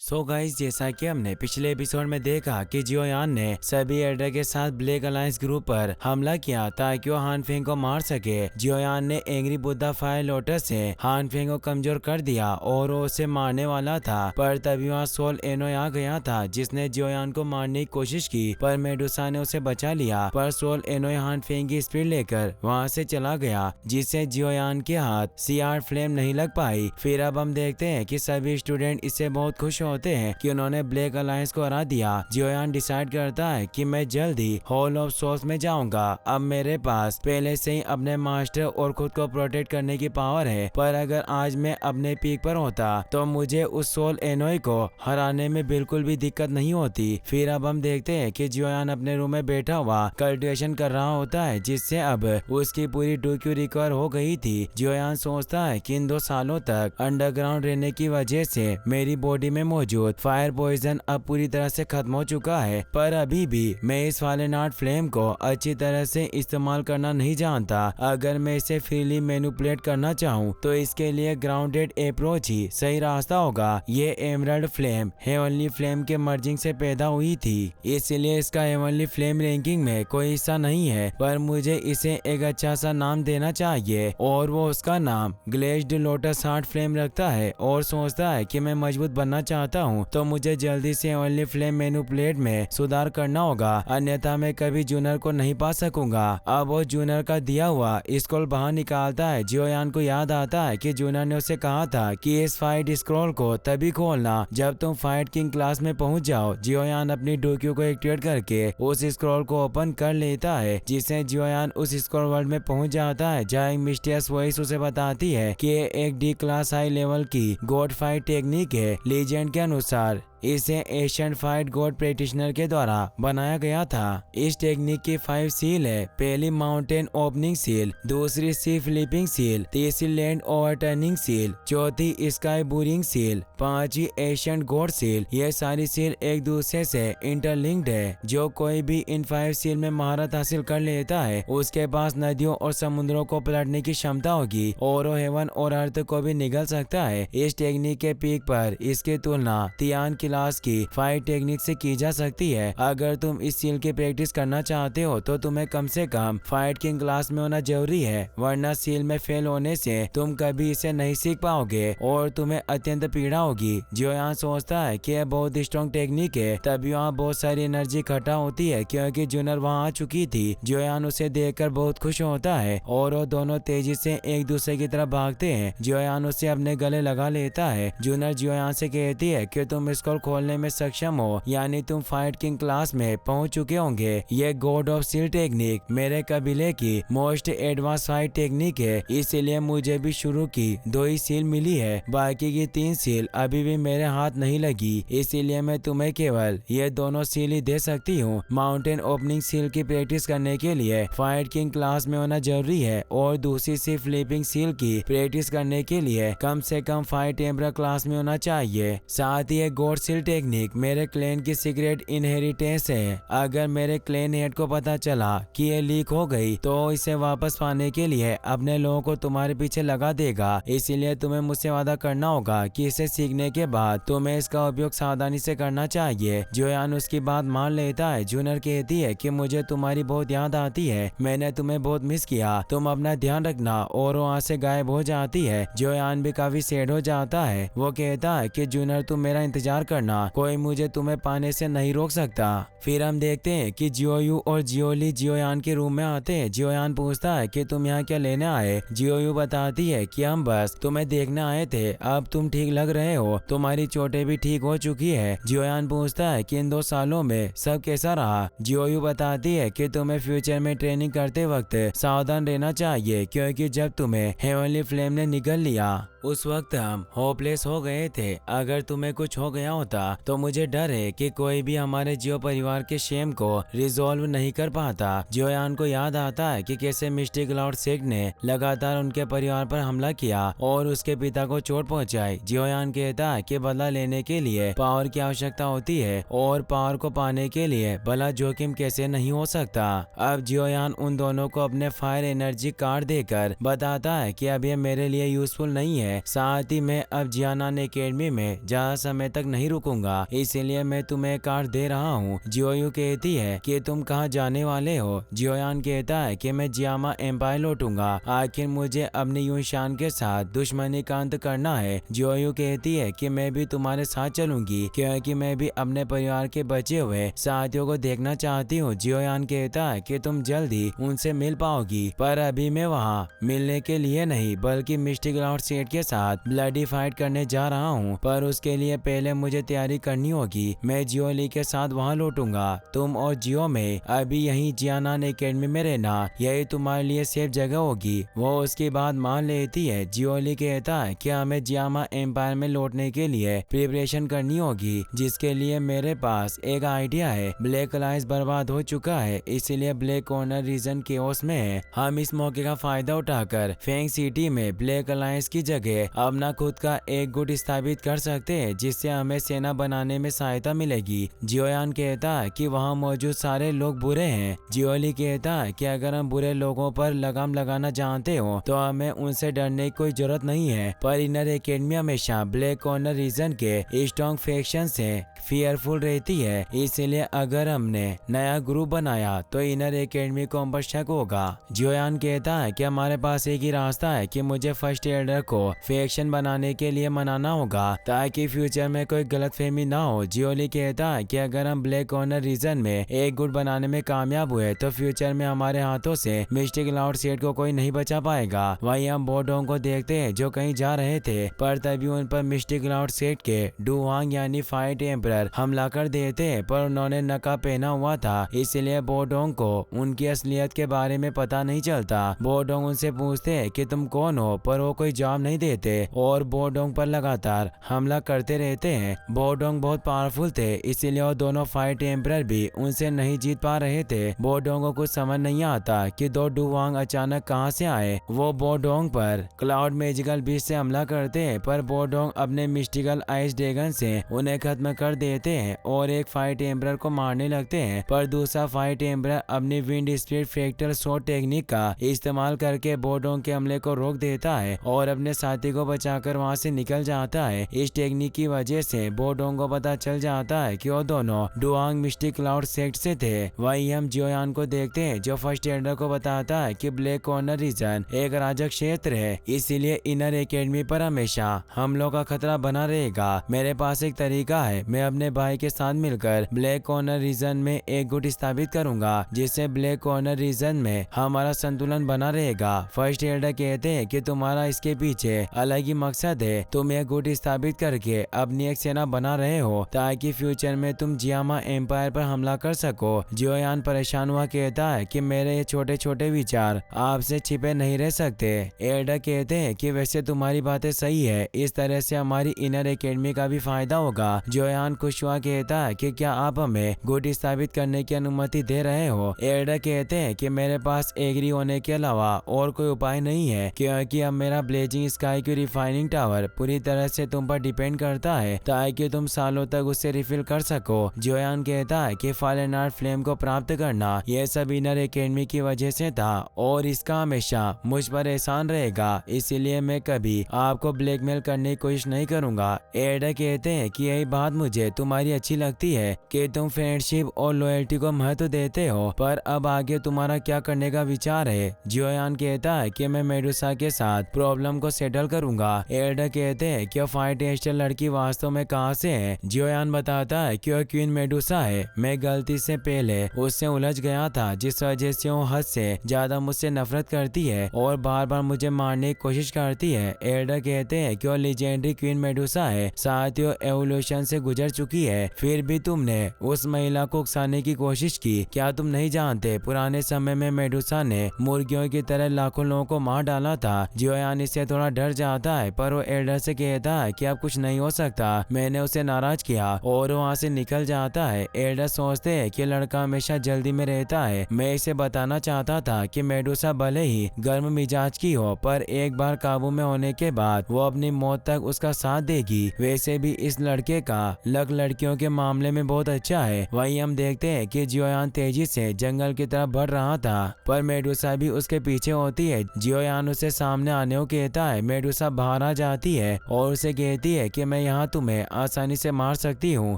So guys, जैसा कि हमने पिछले एपिसोड में देखा कि जियोयान ने सभी एल्डर के साथ ब्लैक अलायंस ग्रुप पर हमला किया ताकि वो हानफेंग को मार सके। जियोयान ने एंग्री बुद्धा फायर लोटस से हानफेंग को कमजोर कर दिया और वो उसे मारने वाला था, पर तभी वहाँ सोल एनोय आ गया था जिसने जियोयान को मारने की कोशिश की, पर मेडुसा ने उसे बचा लिया। पर सोल एनोय हानफेंग की स्पीड लेकर वहाँ से चला गया, जिससे जियोयान के हाथ सीआर फ्लेम नहीं लग पाई। फिर अब हम देखते हैं कि सभी स्टूडेंट इससे बहुत खुश होते हैं कि उन्होंने ब्लैक अलायंस को हरा दिया। जियोयान डिसाइड करता है कि मैं जल्द ही हॉल ऑफ सोल्स में जाऊंगा। अब मेरे पास पहले से ही अपने मास्टर और खुद को प्रोटेक्ट करने की पावर है, पर अगर आज मैं अपने पीक पर होता तो मुझे उस सोल एनोय को हराने में बिल्कुल भी दिक्कत नहीं होती। फिर अब हम देखते हैं कि जियोयान अपने रूम में बैठा हुआ कल्टिवेशन कर रहा होता है, जिससे अब उसकी पूरी डोक्यू रिकवर हो गई थी। जियोयान सोचता है कि इन 2 सालों तक अंडरग्राउंड रहने की वजह से मेरी बॉडी में मौजूद फायर पॉइजन अब पूरी तरह से खत्म हो चुका है, पर अभी भी मैं इस वालेनाट फ्लेम को अच्छी तरह से इस्तेमाल करना नहीं जानता। अगर मैं इसे फ्रीली मैनिपुलेट करना चाहूँ तो इसके लिए ग्राउंडेड अप्रोच ही सही रास्ता होगा। ये एमरल्ड फ्लेम हेवनली फ्लेम के मर्जिंग से पैदा हुई थी, इसलिए इसका हेवनली फ्लेम रैंकिंग में कोई हिस्सा नहीं है, पर मुझे इसे एक अच्छा सा नाम देना चाहिए और वो उसका नाम ग्लेज्ड लोटस हार्ट फ्लेम रखता है और सोचता है कि मैं मजबूत बनना चाहता हूँ तो मुझे जल्दी से ओनली फ्लेम मैनिपुलेट में सुधार करना होगा, अन्यथा मैं कभी जूनियर को नहीं पा सकूंगा। अब वो जूनियर का दिया हुआ स्क्रॉल बाहर निकालता है। जियोयान को याद आता है कि जूनियर ने उसे कहा था कि इस फाइट स्क्रॉल को तभी खोलना जब तुम फाइट किंग क्लास में पहुंच जाओ। जियोयान अपनी डोक्यू को एक्टिवेट करके उस स्क्रॉल को ओपन कर लेता है, जिससे जियोयान उस स्क्रॉल वर्ल्ड में पहुंच जाता है, जहाँ एक मिस्टीरियस वॉइस उसे बताती है कि एक डी क्लास हाई लेवल की गॉड फाइट टेक्निक है। लीजेंड के अनुसार इसे एशियन फाइट गॉड प्रैक्टिशनर के द्वारा बनाया गया था। इस टेक्निक की 5 सील है। पहली माउंटेन ओपनिंग सील, दूसरी सी फ्लिपिंग सील, तीसरी लैंड ओवरटर्निंग सील, चौथी स्काई बोरिंग सील, 5वीं एशियन गॉड सील। ये सारी सील एक दूसरे से इंटरलिंक्ड है। जो कोई भी इन 5 सील में महारत हासिल कर लेता है उसके पास नदियों और समुद्रों को पलटने की क्षमता होगी और वो हेवन और अर्थ को भी निगल सकता है। इस टेक्निक के पीक पर इसकी तुलना तियान क्लास की फाइट टेक्निक से की जा सकती है। अगर तुम इस सील की प्रैक्टिस करना चाहते हो तो तुम्हें कम से कम फाइट किंग क्लास में होना जरूरी है, वरना सील में फेल होने से तुम कभी इसे नहीं सीख पाओगे और तुम्हें अत्यंत पीड़ा होगी। जियोयान सोचता है कि यह बहुत स्ट्रॉन्ग टेक्निक है, तभी वहाँ बहुत सारी एनर्जी इकट्ठा होती है क्योंकि जूनियर वहाँ आ चुकी थी। जियोयान उसे देखकर बहुत खुश होता है और वो दोनों तेजी से एक दूसरे की तरफ भागते हैं। जियोयान उसे अपने गले लगा लेता है। जूनियर जियोयान से कहती है कि तुम इसको खोलने में सक्षम हो, यानी तुम फाइट किंग क्लास में पहुंच चुके होंगे। ये गॉड ऑफ सील टेक्निक मेरे कबीले की मोस्ट एडवांस फाइट टेक्निक है, इसलिए मुझे भी शुरू की 2 ही सील मिली है, बाकी की 3 सील अभी भी मेरे हाथ नहीं लगी, इसीलिए मैं तुम्हें केवल ये दोनों सील ही दे सकती हूँ। माउंटेन ओपनिंग सील की प्रैक्टिस करने के लिए फाइट किंग क्लास में होना जरूरी है और दूसरी सी फ्लिपिंग सील की प्रैक्टिस करने के लिए कम से कम फाइट एम्परर क्लास में होना चाहिए। साथ ही गॉड सील टेक्निक मेरे क्लैन की सीक्रेट इनहेरिटेंस है। अगर मेरे क्लैन हेड को पता चला कि ये लीक हो गई तो इसे वापस पाने के लिए अपने लोगों को तुम्हारे पीछे लगा देगा, इसीलिए तुम्हें मुझसे वादा करना होगा कि इसे सीखने के बाद तुम्हें इसका उपयोग सावधानी से करना चाहिए। जियोयान उसकी बात मान लेता है। जूनियर कहती है कि मुझे तुम्हारी बहुत याद आती है, मैंने तुम्हें बहुत मिस किया, तुम अपना ध्यान रखना, और वहाँ से गायब हो जाती है। जियोयान भी काफी सैड हो जाता है। वो कहता है कि जूनियर तुम मेरा इंतजार करना, कोई मुझे तुम्हें पाने से नहीं रोक सकता। फिर हम देखते हैं कि जियोयू और जियोली जियोयान के रूम में आते हैं। जियोयान पूछता है कि तुम यहाँ क्या लेने आए। जियोयू बताती है कि हम बस तुम्हें देखने आए थे, अब तुम ठीक लग रहे हो, तुम्हारी चोटें भी ठीक हो चुकी है। जियोयान पूछता है कि इन 2 सालों में सब कैसा रहा। जियोयू बताती है कि तुम्हें फ्यूचर में ट्रेनिंग करते वक्त सावधान रहना चाहिए, क्योंकि जब तुम्हें हेवनली फ्लेम ने निगल लिया उस वक्त हम होपलेस हो गए थे। अगर तुम्हें कुछ हो गया होता तो मुझे डर है कि कोई भी हमारे जियो परिवार के शेम को रिजॉल्व नहीं कर पाता। जियोयान को याद आता है कि कैसे मिस्टिक लॉर्ड सेक्ट ने लगातार उनके परिवार पर हमला किया और उसके पिता को चोट पहुंचाई। जियोयान कहता है कि बदला लेने के लिए पावर की आवश्यकता होती है और पावर को पाने के लिए भला जोखिम कैसे नहीं हो सकता। अब जियोयान उन दोनों को अपने फायर एनर्जी कार्ड देकर बताता है कि अब ये मेरे लिए यूजफुल नहीं है। साथ ही मैं अब जियानान एकेडमी में ज्यादा समय तक नहीं रुकूंगा, इसीलिए मैं तुम्हें कार्ड दे रहा हूँ। जियोयू कहती है कि तुम कहाँ जाने वाले हो। जियोयान कहता है कि मैं जियामा एम्पायर लौटूंगा, आखिर मुझे अपने यूशान के साथ दुश्मनी का अंत करना है। जियोयू कहती है कि मैं भी तुम्हारे साथ चलूंगी, क्योंकि मैं भी अपने परिवार के बचे हुए साथियों को देखना चाहती हूँ। जियोयान कहता है कि तुम जल्दी उनसे मिल पाओगी, पर अभी मैं वहाँ मिलने के लिए नहीं बल्कि मिस्टिक क्लाउड सेट के साथ ब्लडी फाइट करने जा रहा हूँ, पर उसके लिए पहले मुझे तैयारी करनी होगी। मैं जियो ली के साथ वहाँ लौटूंगा। तुम और जियो में अभी यहीं जियानान एकेडमी में रहना, यही तुम्हारे लिए सेफ जगह होगी। वो उसकी बात मान लेती है। जियो ली कहता है कि हमें जियामा एम्पायर में लौटने के लिए प्रिपरेशन करनी होगी, जिसके लिए मेरे पास एक आइडिया है। ब्लैक अलायंस बर्बाद हो चुका है, इसीलिए ब्लैक कॉर्नर रीजन केओस में है। हम इस मौके का फायदा उठाकर फेंग सिटी में ब्लैक अलायंस की जगह अपना खुद का एक गुट स्थापित कर सकते हैं, जिससे हमें सेना बनाने में सहायता मिलेगी। जियोयान कहता है कि वहाँ मौजूद सारे लोग बुरे हैं। जियोली कहता है कि अगर हम बुरे लोगों पर लगाम लगाना जानते हो तो हमें उनसे डरने की कोई जरूरत नहीं है, पर इनर एकेडमी हमेशा ब्लैक कॉर्नर रीजन के स्ट्रॉन्ग फैक्शन से फियरफुल रहती है, इसलिए अगर हमने नया ग्रुप बनाया तो इनर एकेडमी को हम पर शक होगा। जियोयान कहता है कि हमारे पास एक ही रास्ता है कि मुझे फर्स्ट एल्डर को फैक्शन बनाने के लिए मनाना होगा, ताकि फ्यूचर में कोई गलतफहमी ना हो। जियोली कहता है कि अगर हम ब्लैक कॉर्नर रीजन में एक गुट बनाने में कामयाब हुए तो फ्यूचर में हमारे हाथों से मिस्टिक क्लाउड सेट को कोई नहीं बचा पाएगा। वहीं हम बोडोंग को देखते हैं जो कहीं जा रहे थे, पर तभी उन पर मिस्टिक क्लाउड सेट के डुवांग यानी फाइट एम्परर हमला कर देते हैं, पर उन्होंने नकाब पहना हुआ था, इसलिए बोडोंग को उनकी असलियत के बारे में पता नहीं चलता। बोडोंग उनसे पूछते हैं कि तुम कौन हो, पर वो कोई जवाब नहीं देते और बोडोंग पर लगातार हमला करते रहते हैं। बोडोंग बहुत पावरफुल थे, इसीलिए वो दोनों फाइट एम्परर भी उनसे नहीं जीत पा रहे थे। बोडोंग को कुछ समझ नहीं आता कि दो डुवांग अचानक कहां से आए। वो बोडोंग पर क्लाउड मैजिकल बीस्ट से हमला करते हैं, पर बोडोंग अपने मिस्टिकल आइस ड्रैगन से उन्हें खत्म कर देते हैं और एक फाइट एम्परर को मारने लगते हैं, पर दूसरा फाइट एम्परर अपनी wind speed fractal shot technique का इस्तेमाल करके बोडोंग के हमले को रोक देता है और अपने साथी को बचाकर वहां से निकल जाता है। इस टेक्निक की वजह से बोडोंग को पता चल जाता है कि वो दोनों डुआंग मिस्टिक क्लाउड सेक्ट से थे। वहीं हम जियोयान को देखते हैं जो फर्स्ट एल्डर को बताता है कि ब्लैक कॉर्नर रीजन एक राजक क्षेत्र है, इसीलिए इनर एकेडमी पर हमेशा हमलों का खतरा बना रहेगा। मेरे पास एक तरीका है, मैं अपने भाई के साथ मिलकर ब्लैक कॉर्नर रीजन में एक गुट स्थापित करूंगा, जिससे ब्लैक कॉर्नर रीजन में हमारा संतुलन बना रहेगा। फर्स्ट एल्डर कहते हैं कि तुम्हारा इसके पीछे अलग ही मकसद है, तुम एक गुट स्थापित करके अपनी एक सेना बना रहे हो ताकि फ्यूचर में तुम जियामा एम्पायर पर हमला कर सको। जियोयान परेशान हुआ कहता है कि मेरे ये छोटे छोटे विचार आपसे छिपे नहीं रह सकते। एल्डर कहते हैं कि वैसे तुम्हारी बातें सही है, इस तरह से हमारी इनर एकेडमी का भी फायदा होगा। जियोयान खुश हुआ कहता है कि क्या आप हमें गुट स्थापित करने की अनुमति दे रहे हो। एल्डर कहते हैं कि मेरे पास एग्री होने के अलावा और कोई उपाय नहीं है, क्योंकि अब मेरा ब्लेजिंग स्काई की रिफाइनिंग टावर पूरी तरह से तुम पर डिपेंड करता है ताकि तुम सालों तक उससे रिफिल कर सको। जियोयान कहता है कि फालन आर्ट फ्लेम को प्राप्त करना यह सब इनर एकेडमी की वजह से था और इसका हमेशा मुझ पर एहसान रहेगा, इसीलिए मैं कभी आपको ब्लैकमेल करने की कोशिश नहीं करूंगा। एल्डर कहते हैं कि यही बात मुझे तुम्हारी अच्छी लगती है कि तुम फ्रेंडशिप और लॉयल्टी को महत्व देते हो, पर अब आगे तुम्हारा क्या करने का विचार है। जियोयान कहता है कि मैं मेडुसा के साथ प्रॉब्लम को सेटल करूंगा। एल्डर कहते हैं कि फाइट एस्टर लड़की वास्तव में कहां से है। जियोयान बताता है कि वह क्वीन मेडुसा है। मैं गलती से पहले उससे उलझ गया था, जिस वजह से वो हद से ज्यादा मुझसे नफरत करती है और बार बार मुझे मारने की कोशिश करती है। एल्डर कहते हैं कि वो लीजेंडरी क्वीन मेडुसा है, साथ ही एवोल्यूशन से गुजर चुकी है, फिर भी तुमने उस महिला को उकसाने की कोशिश की। क्या तुम नहीं जानते पुराने समय में मेडुसा ने मुर्गियों की तरह लाखों लोगों को मार डाला था। जियोयान इससे थोड़ा डर जाता है, पर वो एल्डर से कहता है कि अब कुछ नहीं हो सकता, मैंने उसे नाराज किया और वहाँ से निकल जाता है। एल्डर सोचते हैं कि लड़का हमेशा जल्दी में रहता है। मैं इसे बताना चाहता था कि मेडुसा भले ही गर्म मिजाज की हो, पर एक बार काबू में होने के बाद वो अपनी मौत तक उसका साथ देगी। वैसे भी इस लड़के का लक लड़कियों के मामले में बहुत अच्छा है। वहीं हम देखते हैं कि जियोयान तेजी से जंगल की तरफ बढ़ रहा था, पर मेडुसा भी उसके पीछे होती है। जियोयान उसे सामने आने को कहता है। मेडुसा बाहर आ जाती है और उसे कहती है कि मैं यहाँ तुम्हें आसानी से मार सकती हूँ।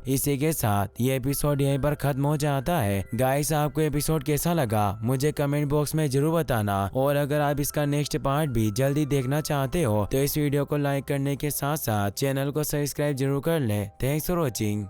इसी के साथ ये एपिसोड यहीं पर खत्म हो जाता है। गाइस, आपको एपिसोड कैसा लगा मुझे कमेंट बॉक्स में जरूर बताना, और अगर आप इसका नेक्स्ट पार्ट भी जल्दी देखना चाहते हो तो इस वीडियो को लाइक करने के साथ साथ चैनल को सब्सक्राइब जरूर कर ले। Thanks for watching.